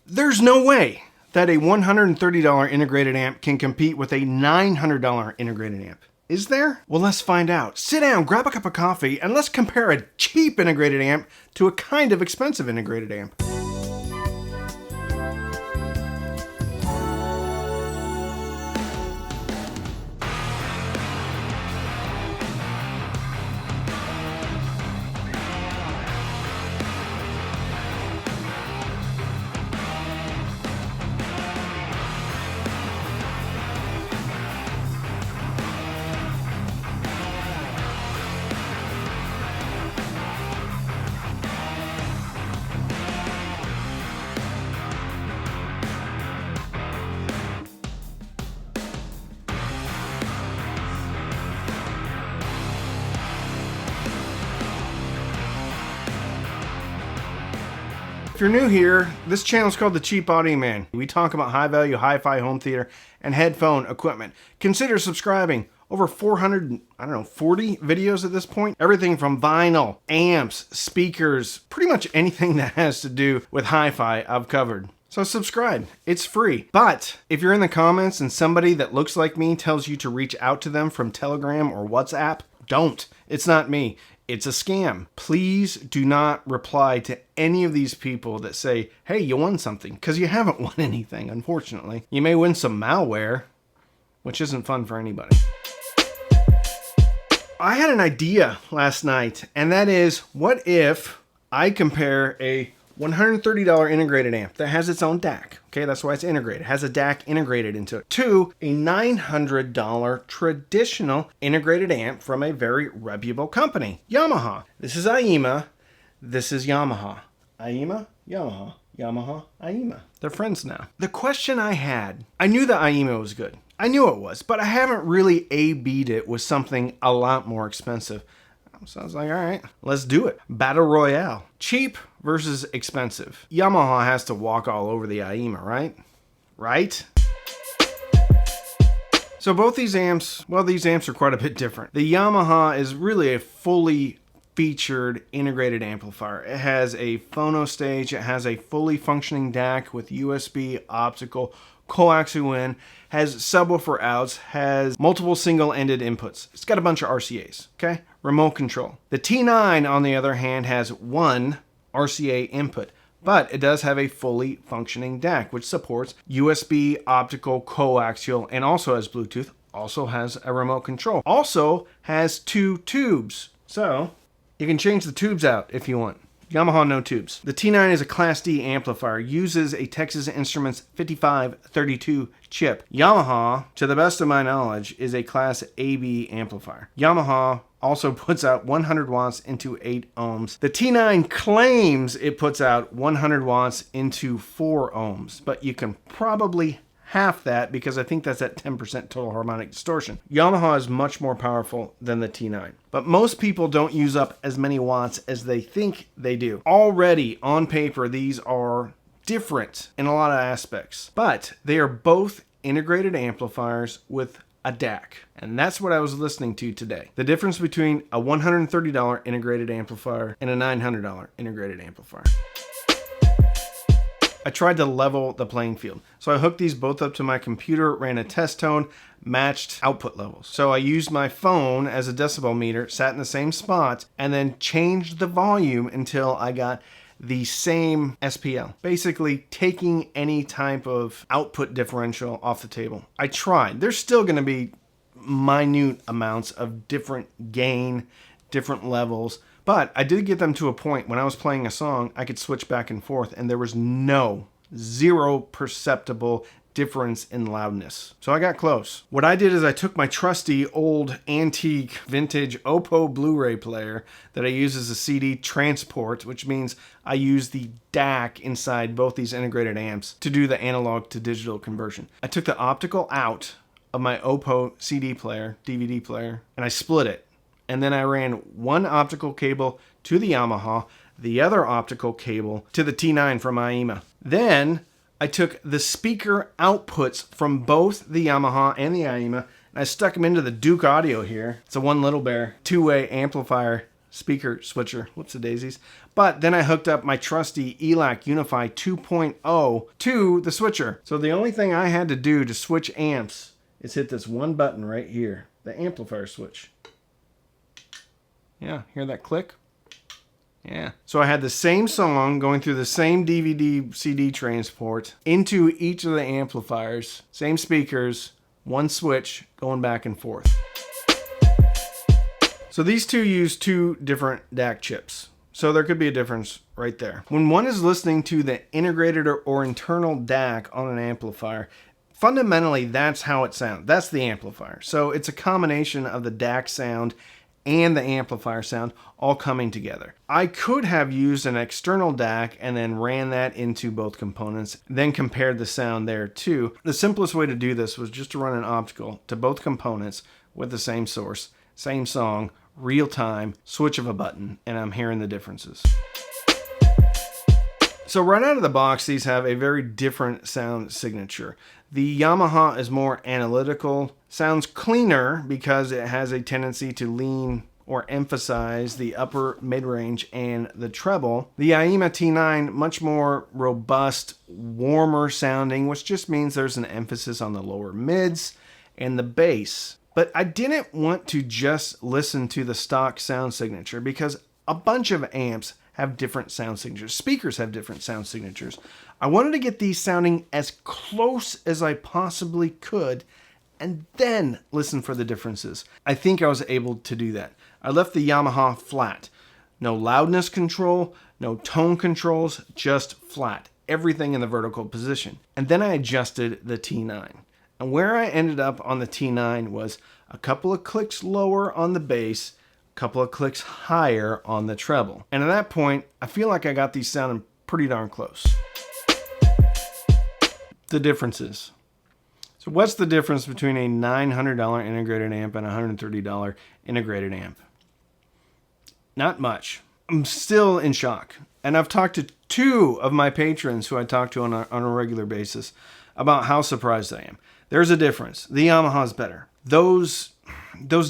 There's no way that a $130 integrated amp can compete with a $900 integrated amp. Is there? Well, let's find out. Sit down, grab a cup of coffee, and let's compare a cheap integrated amp to a kind of expensive integrated amp. If you're new here, this channel is called The Cheap Audio Man. We talk about high-value, hi-fi home theater and headphone equipment. Consider subscribing. Over 440 videos at this point. Everything from vinyl, amps, speakers, pretty much anything that has to do with hi-fi I've covered. So subscribe. It's free. But if you're in the comments and somebody that looks like me tells you to reach out to them from Telegram or WhatsApp, don't. It's not me. It's a scam. Please do not reply to any of these people that say, hey, you won something, because you haven't won anything, unfortunately. You may win some malware, which isn't fun for anybody. I had an idea last night, and that is, what if I compare a $130 integrated amp that has its own DAC, okay, that's why it's integrated, has a DAC integrated into it, to a $900 traditional integrated amp from a very reputable company, Yamaha. This is AIMA, this is Yamaha. AIMA, Yamaha, Yamaha, AIMA. They're friends now. The question I had, I knew that AIMA was good. I knew it was, but I haven't really A-B'd it with something a lot more expensive. So I was like, all right, let's do it. Battle Royale. Cheap versus expensive. Yamaha has to walk all over the AIMA, right? Right? So both these amps, well, these amps are quite a bit different. The Yamaha is really a fully featured integrated amplifier. It has a phono stage. It has a fully functioning DAC with USB, optical, coaxial in, has subwoofer outs, has multiple single-ended inputs. It's got a bunch of RCAs, okay? Remote control. The T9, on the other hand, has one RCA input, but it does have a fully functioning DAC, which supports USB, optical, coaxial, and also has Bluetooth, also has a remote control. Also has two tubes, so you can change the tubes out if you want. Yamaha, no tubes. The T9 is a Class D amplifier, uses a Texas Instruments 5532 chip. Yamaha, to the best of my knowledge, is a Class AB amplifier. Yamaha also puts out 100 watts into 8 ohms. The T9 claims it puts out 100 watts into 4 ohms, but you can probably half that because I think that's at 10% total harmonic distortion. Yamaha is much more powerful than the T9, but most people don't use up as many watts as they think they do. Already on paper, these are different in a lot of aspects, but they are both integrated amplifiers with a DAC. And that's what I was listening to today. The difference between a $130 integrated amplifier and a $900 integrated amplifier. I tried to level the playing field. So I hooked these both up to my computer, ran a test tone, matched output levels. So I used my phone as a decibel meter, sat in the same spot, and then changed the volume until I got the same SPL. Basically taking any type of output differential off the table. I tried. There's still going to be minute amounts of different gain, different levels, but I did get them to a point when I was playing a song, I could switch back and forth, and there was zero perceptible difference in loudness. So I got close. What I did is I took my trusty old antique vintage Oppo Blu-ray player that I use as a CD transport, which means I use the DAC inside both these integrated amps to do the analog to digital conversion. I took the optical out of my Oppo CD player, DVD player, and I split it. And then I ran one optical cable to the Yamaha, the other optical cable to the T9 from AIMA. Then I took the speaker outputs from both the Yamaha and the AIMA, and I stuck them into the Duke Audio here. It's a one little bear, two-way amplifier speaker switcher. Whoops a daisies. But then I hooked up my trusty ELAC Unify 2.0 to the switcher. So the only thing I had to do to switch amps is hit this one button right here, the amplifier switch. Yeah, hear that click? Yeah. So I had the same song going through the same DVD CD transport into each of the amplifiers, same speakers, one switch going back and forth. So these two use two different DAC chips. So there could be a difference right there. When one is listening to the integrated or internal DAC on an amplifier, fundamentally that's how it sounds. That's the amplifier. So it's a combination of the DAC sound and the amplifier sound all coming together. I could have used an external DAC and then ran that into both components, then compared the sound there too. The simplest way to do this was just to run an optical to both components with the same source, same song, real time, switch of a button, and I'm hearing the differences. So right out of the box, these have a very different sound signature. The Yamaha is more analytical, sounds cleaner because it has a tendency to lean or emphasize the upper mid-range and the treble. The Yaima T9, much more robust, warmer sounding, which just means there's an emphasis on the lower mids and the bass. But I didn't want to just listen to the stock sound signature because a bunch of amps have different sound signatures. Speakers have different sound signatures. I wanted to get these sounding as close as I possibly could and then listen for the differences. I think I was able to do that. I left the Yamaha flat. No loudness control, no tone controls, just flat. Everything in the vertical position. And then I adjusted the T9. And where I ended up on the T9 was a couple of clicks lower on the bass, a couple of clicks higher on the treble. And at that point, I feel like I got these sounding pretty darn close. The differences. So what's the difference between a $900 integrated amp and a $130 integrated amp? Not much. I'm still in shock. And I've talked to two of my patrons who I talk to on a regular basis about how surprised I am. There's a difference. The Yamaha's better. Those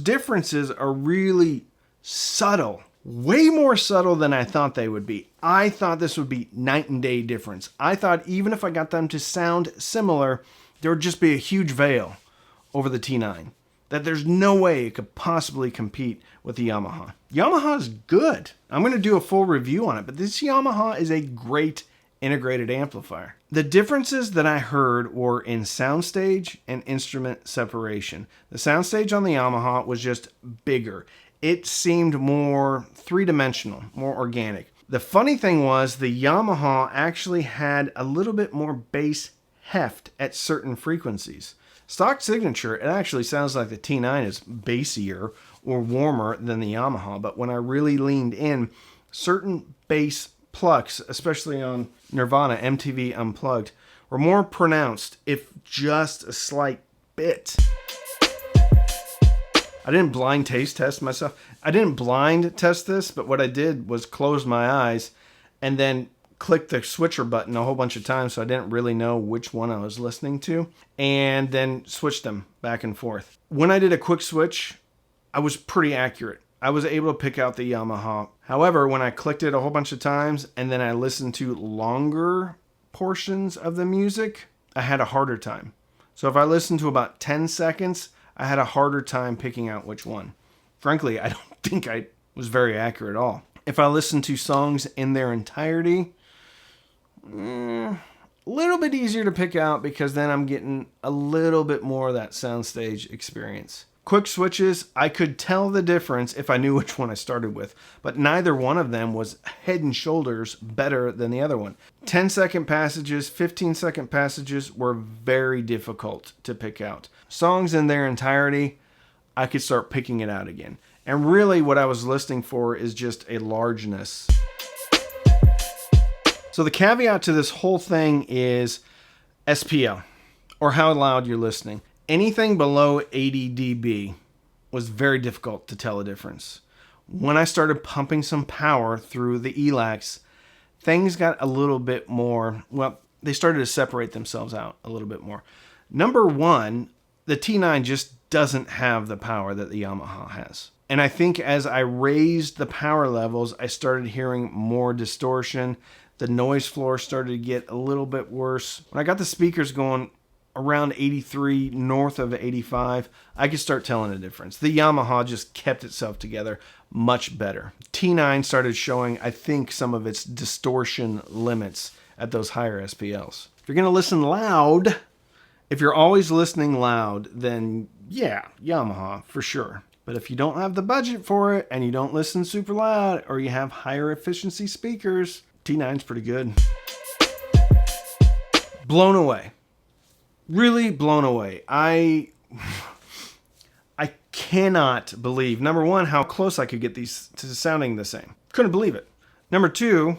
differences are really subtle. Way more subtle than I thought they would be. I thought this would be night and day difference. I thought even if I got them to sound similar, there would just be a huge veil over the T9. That there's no way it could possibly compete with the Yamaha. Yamaha is good. I'm going to do a full review on it, but this Yamaha is a great integrated amplifier. The differences that I heard were in soundstage and instrument separation. The soundstage on the Yamaha was just bigger. It seemed more three-dimensional, more organic. The funny thing was the Yamaha actually had a little bit more bass heft at certain frequencies. Stock signature, it actually sounds like the T9 is bassier or warmer than the Yamaha, but when I really leaned in, certain bass plucks, especially on Nirvana MTV Unplugged, were more pronounced, if just a slight bit. I didn't blind taste test myself. I didn't blind test this, but what I did was close my eyes and then click the switcher button a whole bunch of times so I didn't really know which one I was listening to, and then switch them back and forth. When I did a quick switch, I was pretty accurate. I was able to pick out the Yamaha. However, when I clicked it a whole bunch of times and then I listened to longer portions of the music, I had a harder time. So if I listened to about 10 seconds, I had a harder time picking out which one. Frankly, I don't think I was very accurate at all. If I listened to songs in their entirety, a little bit easier to pick out because then I'm getting a little bit more of that soundstage experience. Quick switches, I could tell the difference if I knew which one I started with, but neither one of them was head and shoulders better than the other one. 10-second passages, 15-second passages were very difficult to pick out. Songs in their entirety, I could start picking it out again. And really what I was listening for is just a largeness. So the caveat to this whole thing is SPL, or how loud you're listening. Anything below 80 dB was very difficult to tell a difference. When I started pumping some power through the ELACs, things got a little bit more, well, they started to separate themselves out a little bit more. Number one, the T9 just doesn't have the power that the Yamaha has. And I think as I raised the power levels, I started hearing more distortion. The noise floor started to get a little bit worse. When I got the speakers going around 83, north of 85, I could start telling a difference. The Yamaha just kept itself together much better. T9 started showing, I think, some of its distortion limits at those higher SPLs. If you're going to listen loud, if you're always listening loud, then yeah, Yamaha for sure. But if you don't have the budget for it and you don't listen super loud or you have higher efficiency speakers, T9's pretty good. Blown away. Really blown away. I cannot believe, number one, how close I could get these to sounding the same. Couldn't believe it. Number two,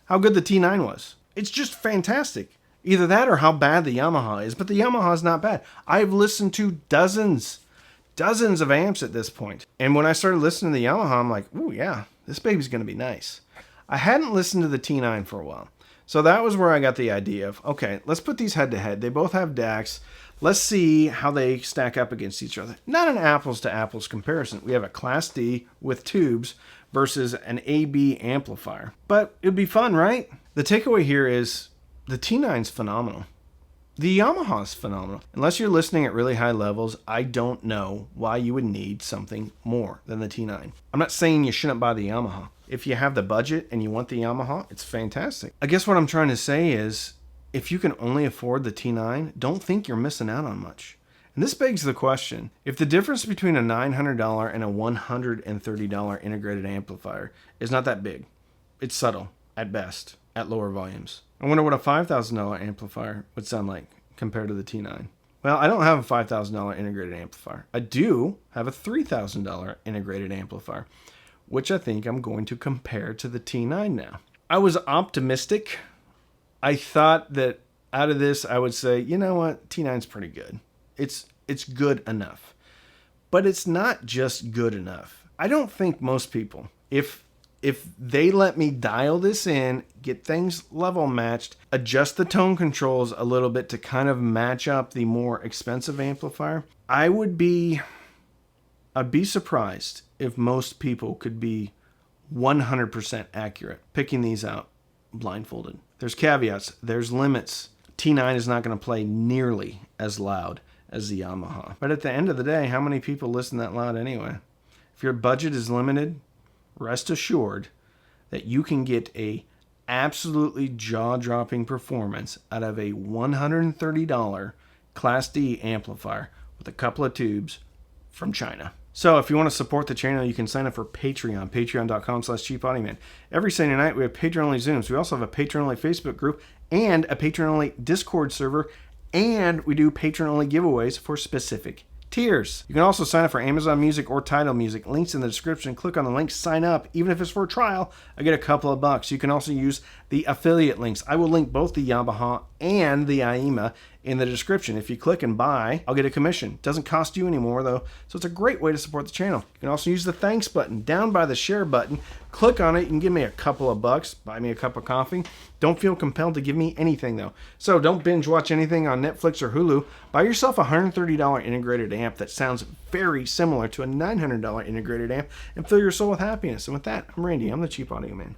how good the T9 was. It's just fantastic. Either that or how bad the Yamaha is, but the Yamaha is not bad. I've listened to dozens of amps at this point. And when I started listening to the Yamaha, I'm like, ooh, yeah, this baby's going to be nice. I hadn't listened to the T9 for a while. So that was where I got the idea of, okay, let's put these head to head. They both have DACs. Let's see how they stack up against each other. Not an apples to apples comparison. We have a Class D with tubes versus an AB amplifier. But it'd be fun, right? The takeaway here is the T9's phenomenal. The Yamaha's phenomenal. Unless you're listening at really high levels, I don't know why you would need something more than the T9. I'm not saying you shouldn't buy the Yamaha. If you have the budget and you want the Yamaha, it's fantastic. I guess what I'm trying to say is, if you can only afford the T9, don't think you're missing out on much. And this begs the question, if the difference between a $900 and a $130 integrated amplifier is not that big, it's subtle at best at lower volumes. I wonder what a $5,000 amplifier would sound like compared to the T9. Well, I don't have a $5,000 integrated amplifier. I do have a $3,000 integrated amplifier, which I think I'm going to compare to the T9 now. I was optimistic. I thought that out of this, I would say, you know what, T9's pretty good. It's good enough. But it's not just good enough. I don't think most people, if they let me dial this in, get things level matched, adjust the tone controls a little bit to kind of match up the more expensive amplifier, I'd be surprised if most people could be 100% accurate picking these out blindfolded. There's caveats, there's limits. T9 is not going to play nearly as loud as the Yamaha. But at the end of the day, how many people listen that loud anyway? If your budget is limited, rest assured that you can get a absolutely jaw-dropping performance out of a $130 Class D amplifier with a couple of tubes from China. So if you want to support the channel, you can sign up for Patreon, patreon.com/cheapaudioman. Every Sunday night, we have Patreon-only Zooms. We also have a Patreon-only Facebook group and a Patreon-only Discord server, and we do Patreon-only giveaways for specific tiers. You can also sign up for Amazon Music or Tidal Music. Links in the description. Click on the link, sign up. Even if it's for a trial, I get a couple of bucks. You can also use the affiliate links. I will link both the Yamaha and the AIMA in the description. If you click and buy, I'll get a commission. Doesn't cost you anymore though, so it's a great way to support the channel. You can also use the thanks button down by the share button. Click on it. You can give me a couple of bucks, buy me a cup of coffee. Don't feel compelled to give me anything though. So don't binge watch anything on Netflix or Hulu. Buy yourself a $130 integrated amp that sounds very similar to a $900 integrated amp and fill your soul with happiness. And with that, I'm Randy. I'm the Cheap Audio Man.